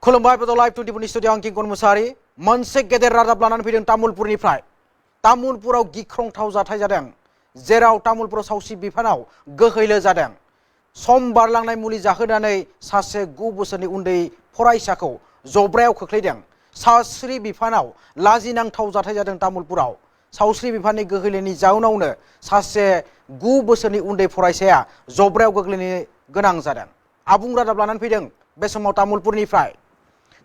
खुलुमबाय बड' लाइभ 24 नि स्टुडिअ आं किंकन मुसाहारि मोनसे गेदेर रादाब लानानै फैदों तामुलपुरनिफ्राय। तामुलपुराव गिख्रंथाव जाथाय जादों जेराव तामुलपुराव सावस्रि बिफानाव गोहैलो जादों। सम बारलांनाय मुलि जाहोनानै सासे 9 बोसोरनि उन्दै फरायसाखौ जब्रायाव खोख्लैदों। सावस्रि बिफानाव लाजिनांथाव जाथाय जादों तामुलपुराव। सावस्रि बिफाननि गोहैलेनि जाउनावनो सासे 9 बोसोरनि उन्दै फरायसाया जब्रायाव गोग्लैनो गोनां जादों। आबुं रादाब लानानै फैदों बे समाव तामुलपुरनिफ्राय।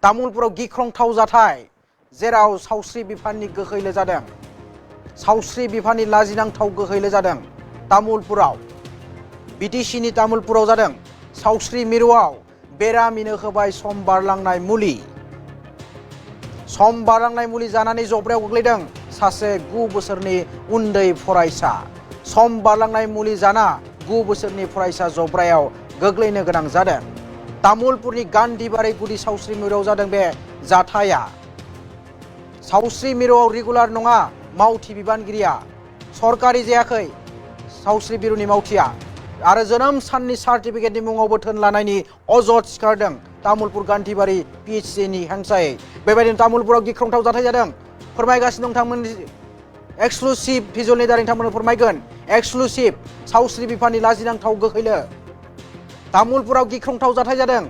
तामुलपुराव गिख्रंथाव जाथाय जेराव सावस्रि बिफाननि गोहैलो जादों। सावस्रि बिफाननि लाजिनांथाव गोहैलो जादों तामुलपुराव। बिटिसिनि तामुलपुराव जादों। सावस्रि मिरुआव बेरामिनो होबाय सम बारलांनाय मुलि। सम बारलांनाय मुलि जानानै जब्रायाव गोग्लैदों सासे 9 बोसोरनि उन्दै फरायसा। सम बारलांनाय मुलि जाना 9 बोसोरनि फरायसा जब्रायाव गोग्लैनो गोनां जादों। तामुलपुरनि गान्धीबारि गुदि सावस्रि मिरुआव जादों बे जाथाया। सावस्रि मिरुआव रेगुलार नङा मावथि बिबानगिरिया, सरकारि जायाखै सावस्रि मिरुनि मावथिया आरो जोनोम साननि सार्टिफिकेटनि मुङावबो थोन लानायनि अजद सिखारदों तामुलपुर गान्धीबारि पिएचसिनि हेंसायै। बेबायदिनो तामुलपुराव गिख्रंथाव जाथाय जादों। फोरमायगासिनो नोंथांमोननि एक्सक्लुसिभ भिजुअलनि दारै नोंथांमोननो फोरमायगोन। एक्सक्लुसिभ सावस्रि बिफाननि लाजिनांथाव गोहैलो। तामुलपुराव गिख्रंथाव जाथाय जादों।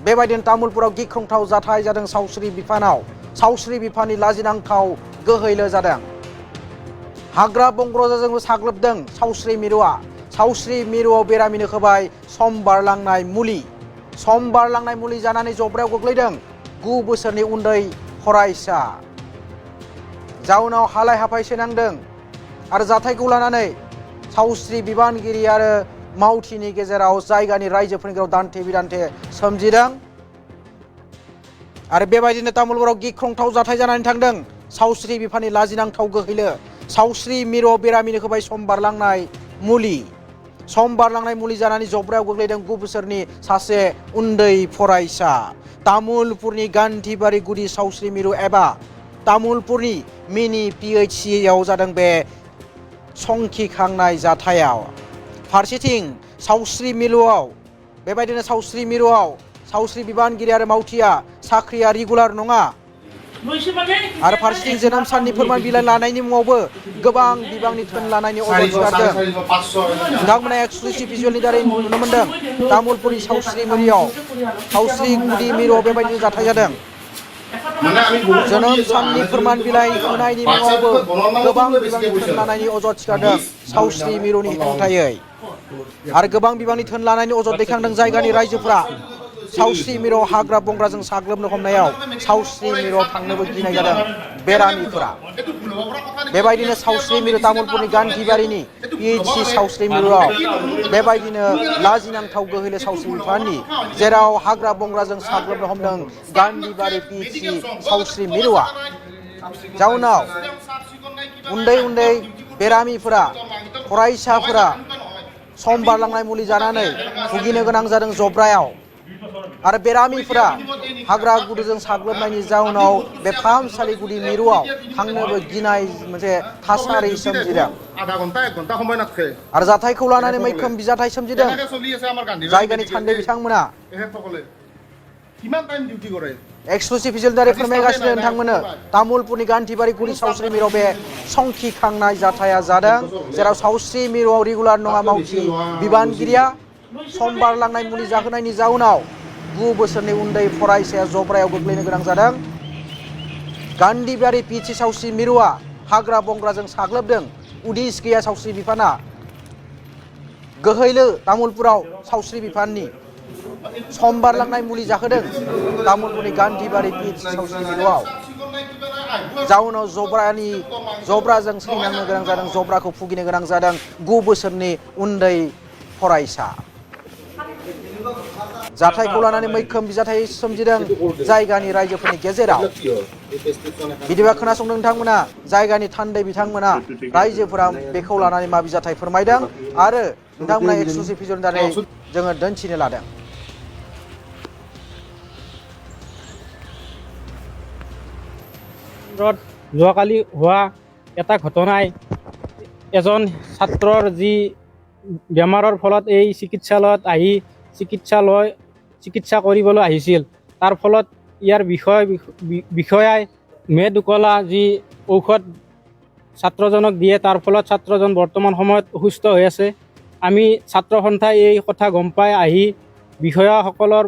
बेबायदिनो तामुलपुराव गिख्रंथाव जाथाय जादों सावस्रि बिफानाव। सावस्रि बिफाननि लाजिनांथाव गोहैलो जादों। हाग्रा बंग्राजोंबो साग्लोबदों सावस्रि मिरुआ। सावस्रि मिरुआव बेरामिनो होबाय सम बारलांनाय मुलि। सम बारलांनाय मुलि जानानै जब्रायाव गोग्लैदों 9 बोसोरनि उन्दै फरायसा। जाउनाव हालाय हाफाय सोनांदों आरो जाथायखौ लानानै सावस्रि बिबानगिरि आरो मावथिनि गेजेराव जायगानि रायजोफोरनि गेजेराव दान्थे बिदान्थे सोमजिदों। आरो बेबायदिनो तामुलपुराव गिख्रंथाव जाथाय जानानै थांदों सावस्रि बिफाननि लाजिनांथाव गोहैलो। सावस्रि मिरुआव बेरामिनो होबाय सम बारलांनाय मुलि। सम बारलांनाय मुलि जानानै जब्रायाव गोग्लैदों 9 बोसोरनि सासे उन्दै फरायसा। तामुलपुरनि गान्धीबारि गुदि सावस्रि मिरु एबा तामुलपुरनि मिनि पिएचसिआव जादों बे संखिखांनाय जाथायाव। फारसेथिं सावस्रि मिरुआव बेबायदिनो सावस्रि मिरुआव सावस्रि बिबानगिरि आरो मावथिया साख्रिया रेगुलार नङा आरो फारसेथिं जोनोम साननि फोरमान बिलाइ लानायनि मुङावबो गोबां बिबांनि थोन लानायनि अजद सिखारदों। नोंथांमोना एक्सक्लुसिभ भिजुअलनि दारै नुनो मोनदों तामुलपुरनि सावस्रि मिरुआव सावस्रि गुदि मिरुआव बेबायदिनो जाथाय जादों। जोनोम साननि फोरमान बिलाइ होनायनि मुङावबो गोबां बिबांनि थोन लानायनि अजद सिखारदों सावस्रि मिरुनि हेंथायै आरो गोबां बिबांनि थोन लानायनि अजद दैखांदों जायगानि रायजोफोरा। सावस्रि मिरुआव हाग्रा बंग्राजों साग्लोबनो हमनायाव सावस्रि मिरुआव थांनोबो गिनाय जादों बेरामिफोरा। बेबायदिनो सावस्रि मिरु तामुलपुरनि गान्धीबारिनि पिएचसि सावस्रि मिरुआव बेबायदिनो लाजिनांथाव गोहैलो सावस्रि बिफाननि जेराव हाग्रा बंग्राजों साग्लोबनो हमदों गान्धीबारि पिएचसि सावस्रि मिरुआ। जाउनाव उन्दै उन्दै बेरामिफोरा फरायसाफोरा सम बारलांनाय मुलि जानानै भुगिनो गोनां जादों जब्रायाव आरो बेरामिफोरा हाग्रा गुदुजों साग्लोबनायनि जाउनाव बे फाहामसालि गुदि मिरुआव थांनोबो गिनाय मोनसे थासारि सोमजिदों आरो जाथायखौ लानानै मैखोम बिजाथाय सोमजिदों। जायगानि थान्दै बिथांमोना एक्सक्लुसिभ भिजुअलनि दारै फोरमायगासिनो नोंथांमोननो तामुलपुरनि गान्धीबारि गुदि सावस्रि मिरुआव बे संखिखांनाय जाथाया जादों जेराव सावस्रि मिरुआव रेगुलार नङा मावथि बिबानगिरिया सम बारलांनाय मुलि जाहोनायनि जाउनाव 9 बोसोरनि उन्दै फरायसाया जब्रायाव गोग्लैनो गोनां जादों। गान्धीबारि पिएचसि सावस्रि मिरुआ हाग्रा बंग्राजों साग्लोबदों उदिस गैया सावस्रि बिफाना। गोहैलो तामुलपुराव सावस्रि बिफाननि सम बारलांनाय मुलि जाहोदों तामुलपुरनि गान्धीबारि पिएचसि सावस्रि मिरुआव। जाउनाव जब्राजों सैनांनो गोनां जादों, जब्राखौ भुगिनो गोनां जादों 9 बोसोरनि उन्दै फरायसा। जाथायखौ लानानै मैखोम बिजाथाय सोमजिदों जायगानि रायजोफोरनि गेजेराव। बिदिबा खोनासंदों नोंथांमोना जायगानि थान्दै बिथांमोना रायजोफोरा बेखौ लानानै मा बिजाथाय फोरमायदों आरो नोंथांमोना एक्सक्लुसिभ भिजुअलनि दारै जोङो दिन्थिनो लादों। যোৱাকালি হোৱা এটা ঘটনাই এজন ছাত্ৰৰ যি বেমাৰৰ ফলত এই চিকিৎসালয়ত আহি চিকিৎসা কৰিবলৈ আহিছিল তাৰ ফলত ইয়াৰ বিষয়াই মেদ উকলা যি ঔষধ ছাত্ৰজনক দিয়ে, তাৰ ফলত ছাত্ৰজন বৰ্তমান সময়ত অসুস্থ হৈ আছে। আমি ছাত্ৰ সন্থাই এই কথা গম পাই আহি বিষয়াসকলৰ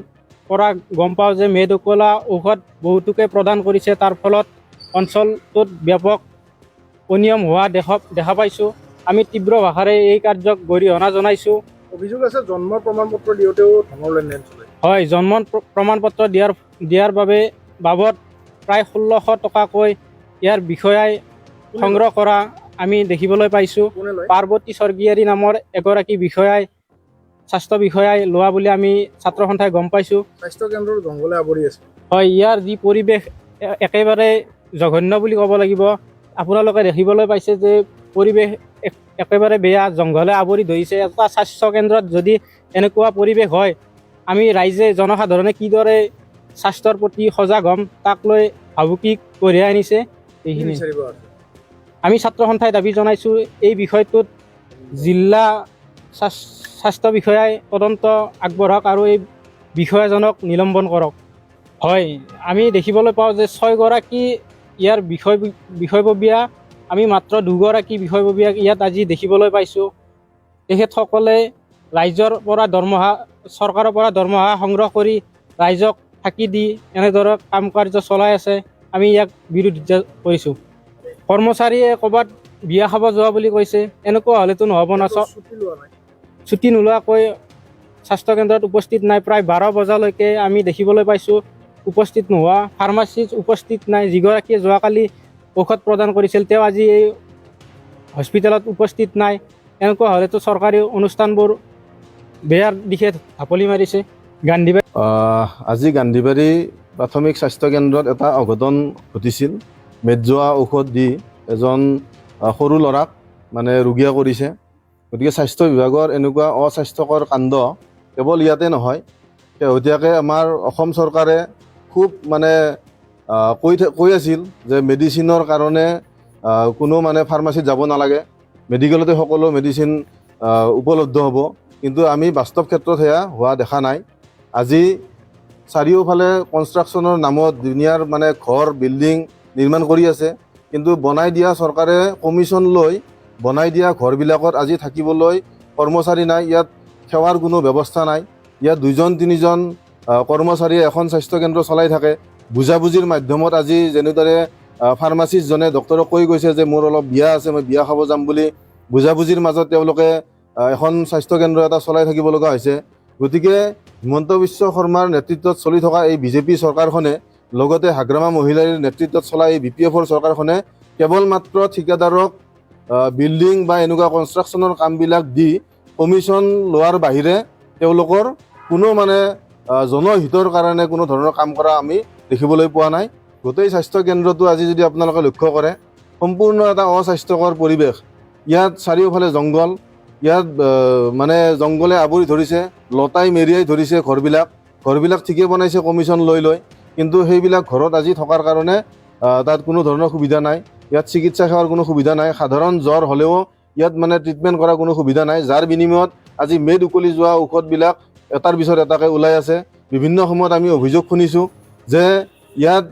পৰা গম পাওঁ যে মেদ উকলা ঔষধ বহুতোকে প্ৰদান কৰিছে, তাৰ ফলত অঞ্চলটোত ব্যাপক অনিয়ম হোৱা দেখা পাইছোঁ। আমি তীব্ৰ ভাষাৰে এই কাৰ্যক গৰিহণা জনাইছোঁ। অভিযোগ আছে জন্মৰ প্ৰমাণ পত্ৰ দিওঁতেও ধনৰ লেনদেন চলে। হয়, জন্ম প্ৰমাণ পত্ৰ দিয়াৰ বাবদ প্ৰায় 1600 টকাকৈ ইয়াৰ বিষয়াই সংগ্ৰহ কৰা আমি দেখিবলৈ পাইছোঁ। কোনে লয়? পাৰ্বতী স্বৰ্গীয়াৰী নামৰ এগৰাকী বিষয়াই, স্বাস্থ্য বিষয়াই লোৱা বুলি আমি ছাত্ৰ সন্থাই গম পাইছোঁ। স্বাস্থ্য কেন্দ্ৰৰ জংঘলে আৱৰি আছে। হয়, ইয়াৰ যি পৰিৱেশ একেবাৰে জঘন্য বুলি ক'ব লাগিব। আপোনালোকে দেখিবলৈ পাইছে যে পৰিৱেশ একেবাৰে বেয়া, জংঘলে আৱৰি ধৰিছে। এটা স্বাস্থ্য কেন্দ্ৰত যদি এনেকুৱা পৰিৱেশ হয়, আমি ৰাইজে জনসাধাৰণে কিদৰে স্বাস্থ্যৰ প্ৰতি সজাগ হ'ম, তাক লৈ ভাবুকি কঢ়িয়াই আনিছে। কি এইখিনি বিচাৰিব আছে? আমি ছাত্ৰ সন্থাই দাবী জনাইছোঁ এই বিষয়টোত জিলা স্বাস্থ্য বিষয়াই তদন্ত আগবঢ়াওক আৰু এই বিষয়াজনক নিলম্বন কৰক। হয়, আমি দেখিবলৈ পাওঁ যে 6 গৰাকী ইয়াৰ বিষয়ববীয়া, আমি মাত্ৰ 2 গৰাকী বিষয়ববীয়াক ইয়াত আজি দেখিবলৈ পাইছোঁ। তেখেতসকলে ৰাইজৰ পৰা চৰকাৰৰ পৰা দৰমহা সংগ্ৰহ কৰি ৰাইজক ফাঁকি দি এনেদৰে কাম কাৰ্য চলাই আছে। আমি ইয়াক বিৰোধিতা কৰিছোঁ। কৰ্মচাৰীয়ে ক'ৰবাত বিয়া খাব যোৱা বুলি কৈছে, এনেকুৱা হ'লেতো নহ'ব না। ছুটি লোৱা নাই। ছুটি নোলোৱাকৈ স্বাস্থ্যকেন্দ্ৰত উপস্থিত নাই। প্ৰায় 12 বজালৈকে আমি দেখিবলৈ পাইছোঁ উপস্থিত নোহোৱা। ফাৰ্মাচিষ্ট উপস্থিত নাই। যিগৰাকীয়ে যোৱাকালি ঔষধ প্ৰদান কৰিছিল তেওঁ আজি এই হস্পিটেলত উপস্থিত নাই। এনেকুৱা হ'লেতো চৰকাৰী অনুষ্ঠানবোৰ বেয়াৰ দিশে ঢাপলি মাৰিছে। গান্ধীবাৰী আজি গান্ধীবাৰী প্ৰাথমিক স্বাস্থ্য কেন্দ্ৰত এটা অঘটন ঘটিছিল। মেদজোৱা ঔষধ দি এজন সৰু ল'ৰাক ৰোগীয়া কৰিছে। গতিকে স্বাস্থ্য বিভাগৰ এনেকুৱা অস্বাস্থ্যকৰ কাণ্ড কেৱল ইয়াতে নহয়, শেহতীয়াকৈ আমাৰ অসম চৰকাৰে খুব কৈ আছিল যে মেডিচিনৰ কাৰণে কোনো ফাৰ্মাচীত যাব নালাগে, মেডিকেলতে সকলো মেডিচিন উপলব্ধ হ'ব। কিন্তু আমি বাস্তৱ ক্ষেত্ৰত সেয়া হোৱা দেখা নাই। আজি চাৰিওফালে কনষ্ট্ৰাকশ্যনৰ নামত দুনিয়াৰ ঘৰ বিল্ডিং নিৰ্মাণ কৰি আছে, কিন্তু বনাই দিয়া চৰকাৰে কমিশ্যন লৈ বনাই দিয়া ঘৰবিলাকত আজি থাকিবলৈ কৰ্মচাৰী নাই। ইয়াত সেৱাৰ কোনো ব্যৱস্থা নাই। ইয়াত 2-3জন কৰ্মচাৰীয়ে এখন স্বাস্থ্যকেন্দ্ৰ চলাই থাকে। বুজাবুজিৰ মাধ্যমত আজি যেনেদৰে ফাৰ্মাচিষ্টজনে ডক্টৰক কৈ গৈছে যে মোৰ অলপ বিয়া আছে, মই বিয়া খাব যাম বুলি, বুজাবুজিৰ মাজত তেওঁলোকে এখন স্বাস্থ্যকেন্দ্ৰ এটা চলাই থাকিব লগা হৈছে। গতিকে হিমন্ত বিশ্ব শৰ্মাৰ নেতৃত্বত চলি থকা এই বিজেপি চৰকাৰখনে, লগতে হাগ্ৰামা মহিলাৰ নেতৃত্বত চলা এই BPFৰ চৰকাৰখনে কেৱল মাত্ৰ ঠিকাদাৰক বিল্ডিং বা এনেকুৱা কনষ্ট্ৰাকশ্যনৰ কামবিলাক দি কমিশ্যন লোৱাৰ বাহিৰে তেওঁলোকৰ কোনো জনহিতৰ কাৰণে কোনো ধৰণৰ কাম কৰা আমি দেখিবলৈ পোৱা নাই। গোটেই স্বাস্থ্য কেন্দ্ৰটো আজি যদি আপোনালোকে লক্ষ্য কৰে, সম্পূৰ্ণ এটা অস্বাস্থ্যকৰ পৰিৱেশ। ইয়াত চাৰিওফালে জংঘল, ইয়াত জংঘলে আৱৰি ধৰিছে, লতাই মেৰিয়াই ধৰিছে ঘৰবিলাক ঠিকেই বনাইছে কমিশ্যন লৈ, কিন্তু সেইবিলাক ঘৰত আজি থকাৰ কাৰণে তাত কোনো ধৰণৰ সুবিধা নাই। ইয়াত চিকিৎসা সেৱাৰ কোনো সুবিধা নাই। সাধাৰণ জ্বৰ হ'লেও ইয়াত ট্ৰিটমেণ্ট কৰাৰ কোনো সুবিধা নাই, যাৰ বিনিময়ত আজি মেদ উকলি যোৱা ঔষধবিলাক এটাৰ পিছত এটাকৈ ওলাই আছে। বিভিন্ন সময়ত আমি অভিযোগ শুনিছোঁ যে ইয়াত